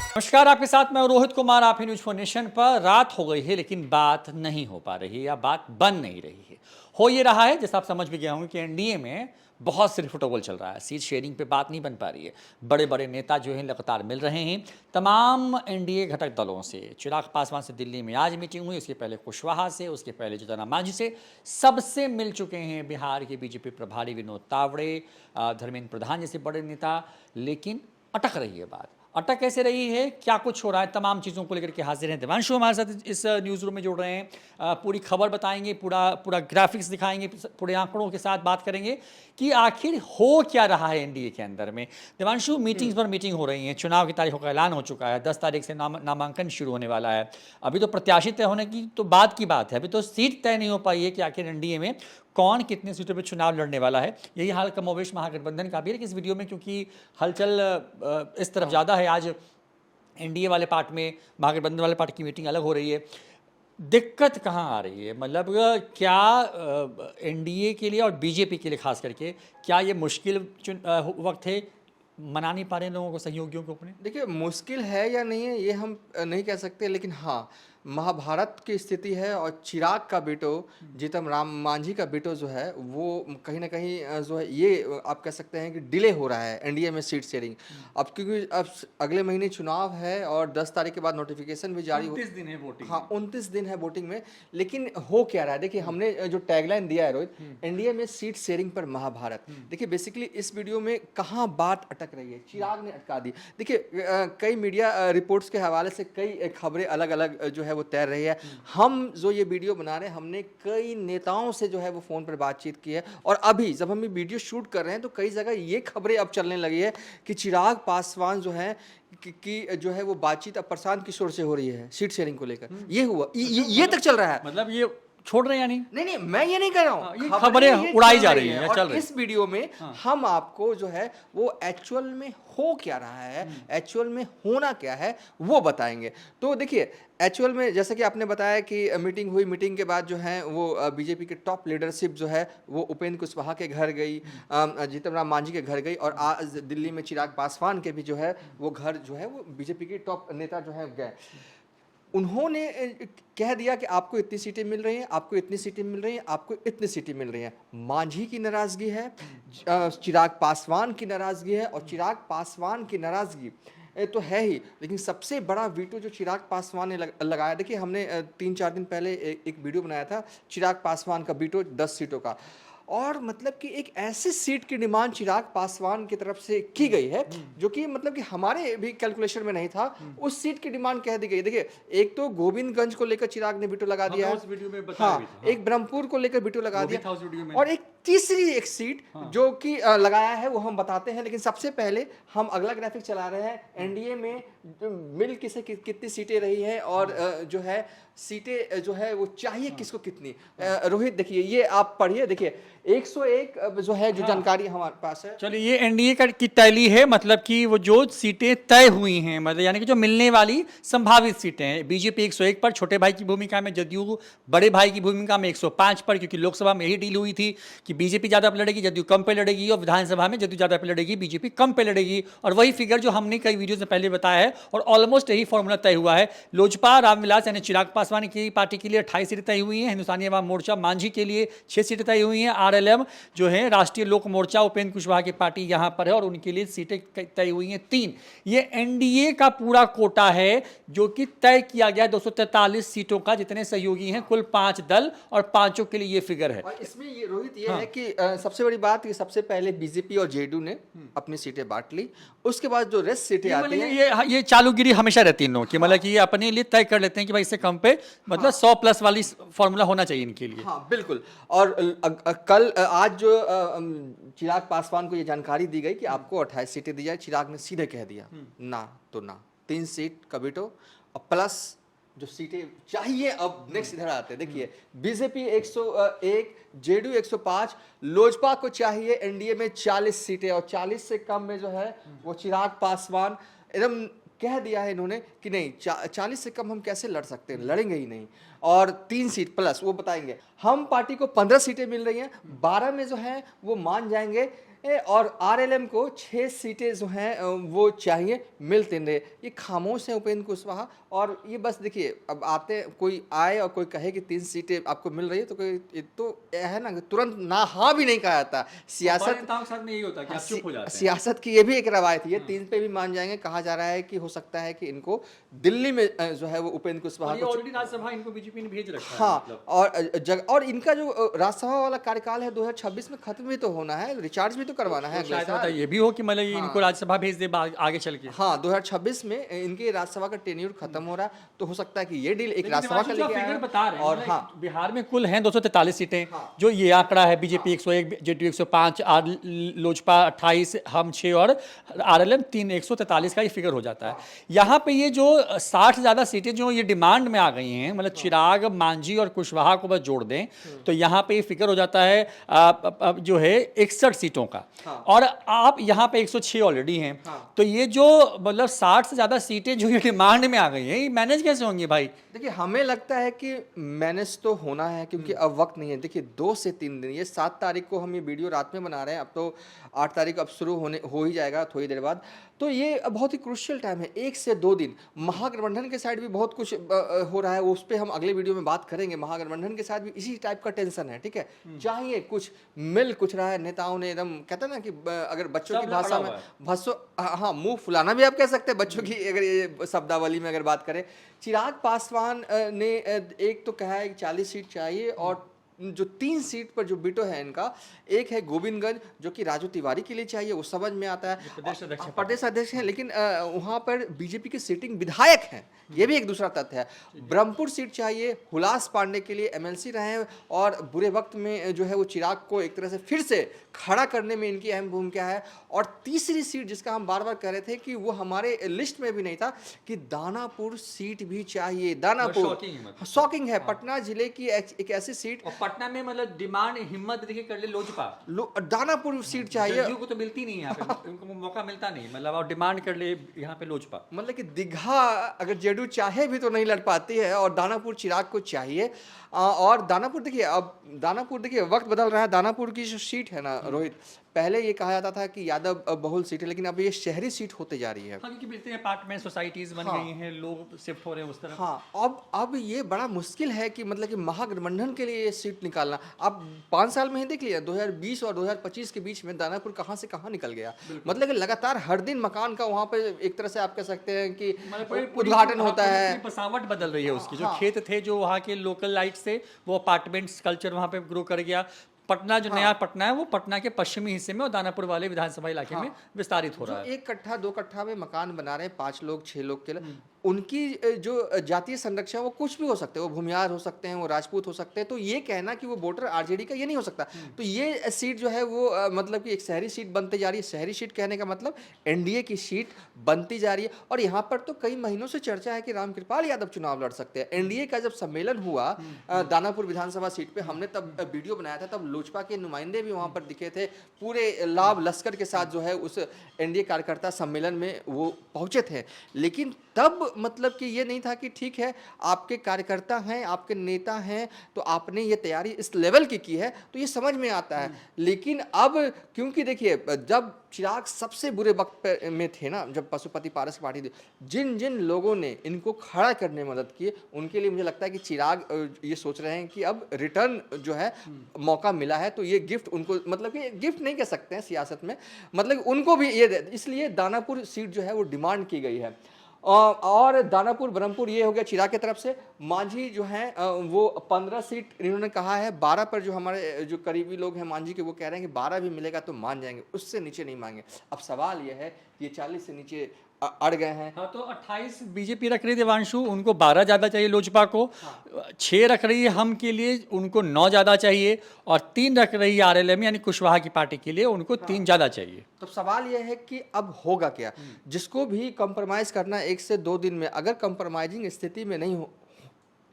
नमस्कार, आपके साथ मैं रोहित कुमार। आप ही न्यूज फॉर नेशन पर। रात हो गई है लेकिन बात नहीं हो पा रही या बात बन नहीं रही है। हो ये रहा है, जैसा आप समझ भी गए होंगे, कि एनडीए में बहुत सिर फुटबॉल चल रहा है। सीट शेयरिंग पे बात नहीं बन पा रही है। बड़े बड़े नेता जो हैं लगातार मिल रहे हैं तमाम एनडीए घटक दलों से। चिराग पासवान से दिल्ली में आज मीटिंग हुई, उसके पहले कुशवाहा से, उसके पहले जीतन राम मांझी से, सबसे मिल चुके हैं। बिहार के बीजेपी प्रभारी विनोद तावड़े, धर्मेंद्र प्रधान जैसे बड़े नेता। लेकिन अटक रही है बात। अटक कैसे रही है, क्या कुछ हो रहा है, तमाम चीज़ों को लेकर के हाजिर हैं देवांशु हमारे साथ इस न्यूज़ रूम में जुड़ रहे हैं। पूरी खबर बताएंगे, पूरा पूरा ग्राफिक्स दिखाएंगे, पूरे आंकड़ों के साथ बात करेंगे कि आखिर हो क्या रहा है एनडीए के अंदर में। देवांशु, मीटिंग्स पर मीटिंग हो रही हैं, चुनाव की तारीखों का ऐलान हो चुका है, 10 तारीख से नामांकन शुरू होने वाला है। अभी तो प्रत्याशी तय होने की तो बात की बात है, अभी तो सीट तय नहीं हो पाई है कि आखिर एनडीए में कौन कितने सीटों पर चुनाव लड़ने वाला है। यही हाल कमोवेश महागठबंधन का भी है। लेकिन इस वीडियो में क्योंकि हलचल इस तरफ ज़्यादा है, आज एनडीए वाले पार्ट में महागठबंधन वाले पार्ट की मीटिंग अलग हो रही है। दिक्कत कहाँ आ रही है, मतलब क्या एनडीए के लिए और बीजेपी के लिए खास करके क्या ये मुश्किल वक्त है, मना नहीं पा रहे हैं लोगों को, सहयोगियों को अपने? देखिए, मुश्किल है या नहीं है ये हम नहीं कह सकते, लेकिन हाँ, महाभारत की स्थिति है और चिराग का बेटो जीतन राम मांझी का बेटो जो है वो कहीं ना कहीं जो है ये आप कह सकते हैं कि डिले हो रहा है एनडीए में सीट शेयरिंग। अब क्योंकि अब अगले महीने चुनाव है और 10 तारीख के बाद नोटिफिकेशन भी जारी 29 दिन है वोटिंग। हाँ, 29 दिन है वोटिंग में। लेकिन हो क्या रहा है, देखिए हमने जो टैगलाइन दिया है रोहित, एनडीए में सीट शेयरिंग पर महाभारत। देखिए बेसिकली इस वीडियो में कहाँ बात अटक रही है, चिराग ने अटका दी। देखिए कई मीडिया रिपोर्ट्स के हवाले से कई खबरें अलग अलग जो है वो तैर रही है। हम जो ये वीडियो बना रहे हैं, हमने कई नेताओं से जो है वो फोन पर बातचीत की है, और अभी जब हम ये वीडियो शूट कर रहे हैं तो कई जगह ये खबरें अब चलने लगी है कि चिराग पासवान जो है कि जो है वो बातचीत अब प्रशांत किशोर से हो रही है सीट शेयरिंग को लेकर। ये हुआ, ये तक चल रहा है। मतलब ये छोड़ रहे हैं या नहीं? नहीं, मैं ये नहीं कह रहा हूँ, ये खबरें उड़ाई जा रही हैं, और चल रही। इस वीडियो में हम आपको जो है वो एक्चुअल में हो क्या रहा है, एक्चुअल में होना क्या है वो बताएंगे। तो देखिए, एक्चुअल में जैसा कि आपने बताया कि मीटिंग हुई, मीटिंग के बाद जो है वो बीजेपी के टॉप लीडरशिप जो है वो उपेंद्र कुशवाहा के घर गई, जीतन राम मांझी के घर गई, और आज दिल्ली में चिराग पासवान के भी जो है वो घर जो है वो बीजेपी के टॉप नेता जो है गए। उन्होंने कह दिया कि आपको इतनी सीटें मिल रही हैं, आपको इतनी सीटें मिल रही हैं, आपको इतनी सीटें मिल रही हैं। मांझी की नाराजगी है, चिराग पासवान की नाराजगी है, और चिराग पासवान की नाराजगी तो है ही, लेकिन सबसे बड़ा वीटो जो चिराग पासवान ने लगाया, देखिए हमने 3-4 दिन पहले एक वीडियो बनाया था चिराग पासवान का वीटो 10 सीटों का, और मतलब कि एक ऐसी सीट की डिमांड चिराग पासवान की तरफ से की गई है जो कि मतलब कि हमारे भी कैलकुलेशन में नहीं था। उस सीट की डिमांड कह दी गई। देखिए, एक तो गोविंदगंज को लेकर चिराग ने वीटो लगा दिया है, हाँ, एक ब्रह्मपुर को लेकर वीटो लगा दिया, और एक तीसरी एक सीट जो कि लगाया है वो हम बताते हैं। लेकिन सबसे पहले हम अगला ग्राफिक चला रहे हैं, एनडीए में मिल किसे कितनी सीटें रही है, और जो है सीटें जो है वो चाहिए किसको कितनी। रोहित देखिए, ये आप पढ़िए, देखिए 101 जो है जो जानकारी हमारे पास है। चलिए, ये एनडीए की टैली है, मतलब कि वो जो सीटें तय हुई हैं, मतलब यानी कि जो मिलने वाली संभावित सीटें हैं। बीजेपी 101 पर छोटे भाई की भूमिका में, जदयू बड़े भाई की भूमिका में 105 पर, क्योंकि लोकसभा में यही डील हुई थी कि बीजेपी ज़्यादा पे लड़ेगी, जदयू कम पे लड़ेगी, और विधानसभा में जदयू ज़्यादा पे लड़ेगी, बीजेपी कम पे लड़ेगी। और वही फिगर जो हमने कई वीडियो से पहले बताया है, और ऑलमोस्ट यही फॉर्मूला तय हुआ है। लोजपा रामविलास यानी चिराग पासवान की पार्टी के लिए 28 सीटें तय हुई हैं, हिंदुस्तानी अवाम मोर्चा मांझी के लिए 6 सीटें तय हुई हैं, आरएलएम जो है राष्ट्रीय लोक मोर्चा उपेंद्र कुशवाहा की पार्टी यहां पर है, और उनके लिए सीटें तय हुई हैं 3। ये एनडीए का पूरा कोटा है जो कि तय किया गया 243 सीटों का, जितने सहयोगी हैं कुल 5 दल, और पांचों के लिए ये फिगर है। और इसमें ये रोहित ये है कि सबसे बड़ी बात कि सबसे पहले बीजेपी और जेडीयू ने अपनी सीटें बांट ली, उसके बाद जो रेस्ट सीटें आती हैं, ये चालूगिरी हमेशा रहती है इन लोगों की, मतलब कि ये अपने लिए तय कर लेते हैं कि भाई इससे कम पे, मतलब 100 प्लस वाली फॉर्मूला होना चाहिए इनके लिए। हाँ बिल्कुल। और कल आज जो चिराग पासवान को ये जानकारी दी गई कि आपको 28 सीटें दी जाए, चिराग ने सीधे कह दिया ना तो ना, 3 सीट का वीटो, और प्लस जो सीटें चाहिए। अब नेक्स्ट इधर आते हैं, देखिए बीजेपी 101, जेडीयू 105, लोजपा को चाहिए एनडीए में 40 सीटें, और 40 से कम में जो है वो चिराग पासवान एकदम कह दिया है इन्होंने कि नहीं, 40 से कम हम कैसे लड़ सकते हैं, लड़ेंगे ही नहीं। और 3 सीट प्लस वो बताएंगे। हम पार्टी को 15 सीटें मिल रही हैं, 12 में जो है वो मान जाएंगे और आरएलएम को 6 सीटें जो हैं वो चाहिए, मिलते रहे। ये खामोश है उपेंद्र कुशवाहा। और ये बस देखिए, अब आते कोई आए और कोई कहे कि 3 सीटें आपको मिल रही है तो कोई ये तो है ना कि तुरंत ना हाँ भी नहीं कहा जाता। सियासत नेताओं के साथ में यही होता है कि आप चुप हो जाते हैं। सियासत की ये भी एक रवायत है, ये 3 पे भी मान जाएंगे। कहा जा रहा है कि हो सकता है कि इनको दिल्ली में जो है वो उपेंद्र कुशवाहा और ये को ऑलरेडी राज्यसभा इनको बीजेपी ने भेज रखा है हाँ मतलब। और इनका जो राज्यसभा वाला कार्यकाल है 2026 में खत्म भी तो होना है, रिचार्ज भी तो करवाना है अगले शायद साल। होता है ये भी हो कि मतलब ये इनको राज्यसभा भेज दे आगे चल के। हाँ 2026 में इनके राज्यसभा का टेन्यूर खत्म हो रहा है, तो हो सकता है कि ये डील एक लेकिन राज्यसभा का दिवाकर जो लेके फिगर आया बता रहे हैं और मतलब हाँ बिहार में कुल हैं 243 सीटें, हाँ। जो ये आंकड़ा है बीजेपी 101, जेडीयू 105, लोजपा 28, हम 6 और आरएलएम 3, 143 का ये फिगर हो जाता है। यहाँ पे ये जो 60 से ज्यादा सीटें जो ये डिमांड में आ गई हैं, मतलब चिराग, मांझी और कुशवाहा को बस जोड़ दें तो यहाँ पे ये फिगर हो जाता है जो है 61 सीटों का। और आप यहाँ पे 106 ऑलरेडी हैं, तो ये जो मतलब 60 से ज्यादा सीटें जो ये डिमांड में आ गई हैं, ये मैनेज कैसे होंगी भाई? देखिए हमें लगता है कि मैनेज तो होना है, क्योंकि अब वक्त नहीं है। देखिए 2 से 3 दिन, ये 7 तारीख को हम ये वीडियो रात में बना रहे हैं, अब तो 8 तारीख अब शुरू हो ही जाएगा थोड़ी देर बाद। तो ये बहुत ही क्रूशियल टाइम है, 1 से 2 दिन। महागठबंधन के साइड भी बहुत कुछ हो रहा है, उस पर हम अगले वीडियो में बात करेंगे। महागठबंधन के साथ भी इसी टाइप का टेंशन है, ठीक है। चाहिए कुछ, मिल कुछ रहा है, नेताओं ने एकदम कहते हैं ना कि अगर बच्चों की भाषा में हाँ मुंह फुलाना भी आप कह सकते हैं बच्चों की, अगर ये शब्दावली में अगर बात करें। चिराग पासवान ने एक तो कहा है कि 40 सीट चाहिए, और जो 3 सीट पर जो बिटो है इनका, एक है गोविंदगंज जो कि राजू तिवारी के लिए चाहिए, वो समझ में आता है, प्रदेश अध्यक्ष हैं, लेकिन वहाँ पर बीजेपी के सिटिंग विधायक हैं, ये भी एक दूसरा तथ्य है। ब्रह्मपुर सीट चाहिए, हुलास पांडे के लिए एमएलसी रहे हैं, और बुरे वक्त में जो है वो चिराग को एक तरह से फिर से खड़ा करने में इनकी अहम भूमिका है। और तीसरी सीट जिसका हम बार बार कह रहे थे कि वो हमारे लिस्ट में भी नहीं था, कि दानापुर सीट भी चाहिए। दानापुर शॉकिंग है, पटना जिले की एक ऐसी सीट, पटना में मतलब डिमांड हिम्मत देखिए कर ले लोजपा, दानापुर सीट चाहिए। जदयू को तो मिलती नहीं है यहाँ पे, उनको मौका मिलता नहीं, मतलब और डिमांड कर ले यहाँ पे लोजपा। मतलब कि दीघा अगर जेडीयू चाहे भी तो नहीं लड़ पाती है, और दानापुर चिराग को चाहिए। और दानापुर देखिए वक्त बदल रहा है। दानापुर की जो सीट है ना रोहित, पहले ये कहा जाता था कि यादव बहुल सीट है, लेकिन अब ये शहरी सीट होते जा रही है। हाँ, क्योंकि मिलते हैं, अपार्टमेंट सोसाइटीज बन गई हैं, लोग शिफ्ट हो रहे हैं उस तरफ। हाँ अब ये बड़ा मुश्किल है कि मतलब कि महागठबंधन के लिए ये सीट निकालना। अब 5 साल में ही देख लिया, 2020 और 2025 के बीच में दानापुर कहाँ से कहाँ निकल गया। मतलब कि लगातार हर दिन मकान का वहाँ पे एक तरह से आप कह सकते हैं कि उद्घाटन होता है, बसावट बदल रही है उसकी। जो खेत थे जो वहाँ के लोकल लाइट से, वो अपार्टमेंट्स कल्चर वहाँ पे ग्रो कर गया। पटना जो नया पटना है वो पटना के पश्चिमी हिस्से में और दानापुर वाले विधानसभा इलाके में विस्तारित हो रहा है। 1 कट्ठा 2 कट्ठा में मकान बना रहे हैं 5 लोग 6 लोग के लिए, उनकी जो जातीय संरक्षण वो कुछ भी हो सकते हैं, वो भूमियार हो सकते हैं, वो राजपूत हो सकते हैं। तो ये कहना कि वो वोटर आरजेडी का, ये नहीं हो सकता। तो ये सीट जो है वो मतलब कि एक शहरी सीट बनती जा रही है। शहरी सीट कहने का मतलब एनडीए की सीट बनती जा रही है। और यहाँ पर तो कई महीनों से चर्चा है कि रामकृपाल यादव चुनाव लड़ सकते हैं। एनडीए का जब सम्मेलन हुआ दानापुर विधानसभा सीट पे, हमने तब वीडियो बनाया था, तब लोजपा के नुमाइंदे भी वहाँ पर दिखे थे, पूरे लाभ लश्कर के साथ जो है उस एनडीए कार्यकर्ता सम्मेलन में वो पहुंचे थे। लेकिन तब मतलब कि ये नहीं था कि ठीक है आपके कार्यकर्ता हैं, आपके नेता हैं, तो आपने ये तैयारी इस लेवल की है, तो ये समझ में आता है। लेकिन अब क्योंकि देखिए जब चिराग सबसे बुरे वक्त में थे ना, जब पशुपति पारस की पार्टी थी, जिन जिन लोगों ने इनको खड़ा करने में मदद की, उनके लिए मुझे लगता है कि चिराग ये सोच रहे हैं कि अब रिटर्न जो है मौका मिला है, तो ये गिफ्ट उनको, मतलब कि गिफ्ट नहीं कह सकते हैं सियासत में, मतलब उनको भी ये, इसलिए दानापुर सीट जो है वो डिमांड की गई है। और दानापुर ब्रह्मपुर ये हो गया चिराग की तरफ से। मांझी जो है वो 15 सीट इन्होंने कहा है, 12 पर जो हमारे जो करीबी लोग हैं मांझी के, वो कह रहे हैं कि 12 भी मिलेगा तो मान जाएंगे, उससे नीचे नहीं मांगे। अब सवाल ये है कि ये 40 से नीचे अड़ गए हैं। हाँ, तो 28 बीजेपी रख रही है देवांशु, उनको 12 ज़्यादा चाहिए लोजपा को। 6 रख रही है हम के लिए, उनको 9 ज़्यादा चाहिए। और 3 रख रही है आरएलएम यानी कुशवाहा की पार्टी के लिए, उनको 3 ज़्यादा चाहिए। तो सवाल यह है कि अब होगा क्या। जिसको भी कंप्रोमाइज़ करना 1 से 2 दिन में, अगर कंप्रोमाइजिंग स्थिति में नहीं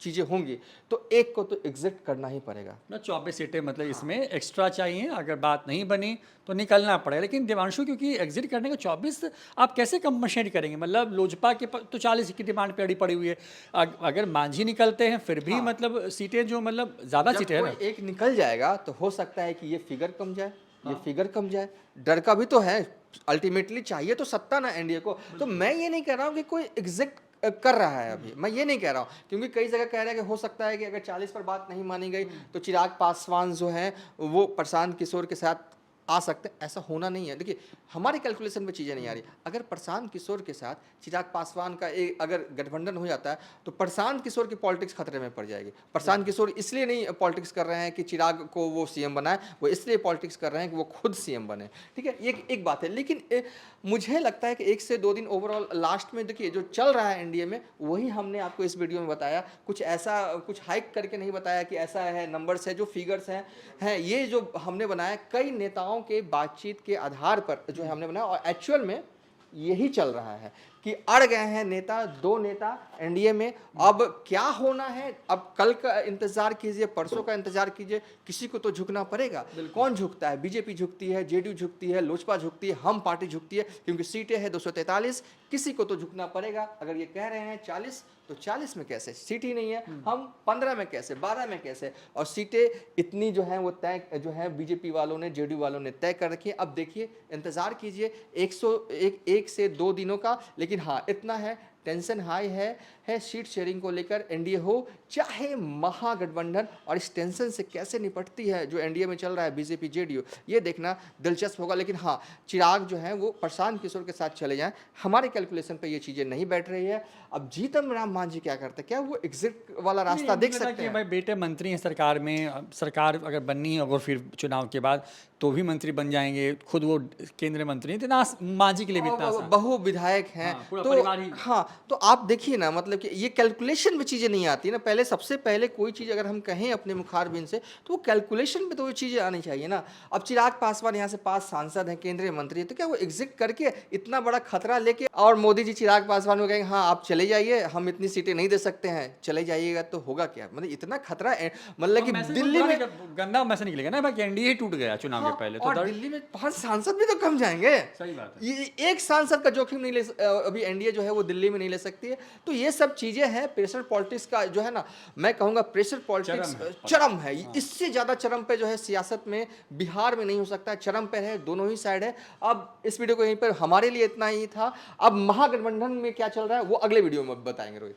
चीज़ें होंगी तो एक को तो एग्जिट करना ही पड़ेगा ना। 24 सीटें मतलब इसमें एक्स्ट्रा चाहिए, अगर बात नहीं बनी तो निकलना पड़ेगा। लेकिन देवांशु क्योंकि एग्जिट करने का 24 आप कैसे कंपनसेट करेंगे? मतलब लोजपा के तो 40 की डिमांड पे अड़ी पड़ी हुई है। अगर मांझी निकलते हैं फिर भी मतलब सीटें जो मतलब ज़्यादा सीटें हैं ना, एक निकल जाएगा तो हो सकता है कि ये फिगर कम जाए। ये फिगर कम जाए, डर का भी तो है। अल्टीमेटली चाहिए तो सत्ता ना एनडीए को। तो मैं ये नहीं कह रहा हूँ कि कोई एग्जिट कर रहा है अभी, मैं ये नहीं कह रहा हूँ, क्योंकि कई जगह कह रहे हैं कि हो सकता है कि अगर 40 पर बात नहीं मानी गई तो चिराग पासवान जो है वो प्रशांत किशोर के साथ आ सकते हैं। ऐसा होना नहीं है। देखिए, हमारी कैलकुलेशन में चीज़ें नहीं आ रही। अगर प्रशांत किशोर के साथ चिराग पासवान का एक अगर गठबंधन हो जाता है तो प्रशांत किशोर की पॉलिटिक्स खतरे में पड़ जाएगी। प्रशांत किशोर इसलिए नहीं पॉलिटिक्स कर रहे हैं कि चिराग को वो सीएम बनाए, वो इसलिए पॉलिटिक्स कर रहे हैं कि वो खुद सीएम बने। ठीक है, ये एक बात है। लेकिन मुझे लगता है कि 1 से 2 दिन ओवरऑल लास्ट में देखिए जो चल रहा है एनडीए में, वही हमने आपको इस वीडियो में बताया। कुछ ऐसा कुछ हाइक करके नहीं बताया कि ऐसा है, नंबर्स है, जो फिगर्स हैं ये जो हमने बनाया कई नेताओं के बातचीत के आधार पर जो है हमने बनाया, और एक्चुअल में यही चल रहा है कि अड़ गए हैं नेता, 2 नेता एनडीए में। अब क्या होना है, अब कल का इंतजार कीजिए, परसों का इंतजार कीजिए, किसी को तो झुकना पड़ेगा। कौन झुकता है? बीजेपी झुकती है, जेडीयू झुकती है, लोजपा झुकती है, हम पार्टी झुकती है, क्योंकि सीटें हैं 243। किसी को तो झुकना पड़ेगा। अगर ये कह रहे हैं 40 तो 40 में कैसे? सीट ही नहीं है। हम 15 में कैसे, 12 में कैसे? और सीटें इतनी जो है वो तय जो है बीजेपी वालों ने, जेडीयू वालों ने तय कर रखी है। अब देखिए, इंतजार कीजिए 1 से 2 दिनों का। लेकिन हाँ, इतना है, टेंशन हाई है सीट शेयरिंग को लेकर। एनडीए हो चाहे महागठबंधन, और इस टेंशन से कैसे निपटती है जो एनडीए में चल रहा है बीजेपी जेडीयू, ये देखना दिलचस्प होगा। लेकिन हाँ, चिराग जो है वो प्रशांत किशोर के साथ चले जाएं, हमारे कैलकुलेशन पे ये चीज़ें नहीं बैठ रही है। अब जीतन राम मांझी क्या करते हैं? क्या वो एग्जिट वाला रास्ता देख सकते हैं? भाई बेटे मंत्री हैं सरकार में, अब सरकार अगर बननी है और फिर चुनाव के बाद तो भी मंत्री बन जाएंगे, खुद वो केंद्रीय मंत्री हैं, इतना मांझी के लिए भी इतना आसान। बहु विधायक हैं। हाँ, पूरा तो परिवार ही। हाँ, तो आप देखिए ना, मतलब कि ये कैलकुलेशन में चीज़ें नहीं आती ना। पहले सबसे पहले कोई चीज़ अगर हम कहें अपने मुखारबिन से, तो वो कैलकुलेशन में तो वो चीज़ें आनी चाहिए ना। अब चिराग पासवान यहाँ से 5 सांसद हैं, केंद्रीय मंत्री है, तो क्या वो एग्जिट करके इतना बड़ा खतरा लेके और मोदी जी चिराग पासवान को कहेंगे हाँ आप चले जाइए, हम इतनी सीटें नहीं दे सकते हैं, चले जाइएगा, तो होगा क्या? मतलब इतना खतरा मतलब कि दिल्ली में गंदा मैसेज निकलेगा ना भाई, एनडीए टूट गया चुनाव के पहले, तो और दिल्ली में 5 सांसद भी तो कम जाएंगे। सही बात है। ये एक सांसद का जोखिम नहीं ले अभी एनडीए जो है वो दिल्ली में नहीं ले सकती है। तो ये सब चीजें हैं। प्रेशर पॉलिटिक्स का जो है ना, मैं कहूंगा प्रेशर पॉलिटिक्स चरम है। इससे ज्यादा चरम पे जो है सियासत में बिहार में नहीं हो सकता है। चरम पे है, दोनों ही साइड है। अब इस वीडियो को यहीं पर हमारे लिए इतना ही था। अब महागठबंधन में क्या चल रहा है वो अगले वीडियो में बताएंगे रोहित।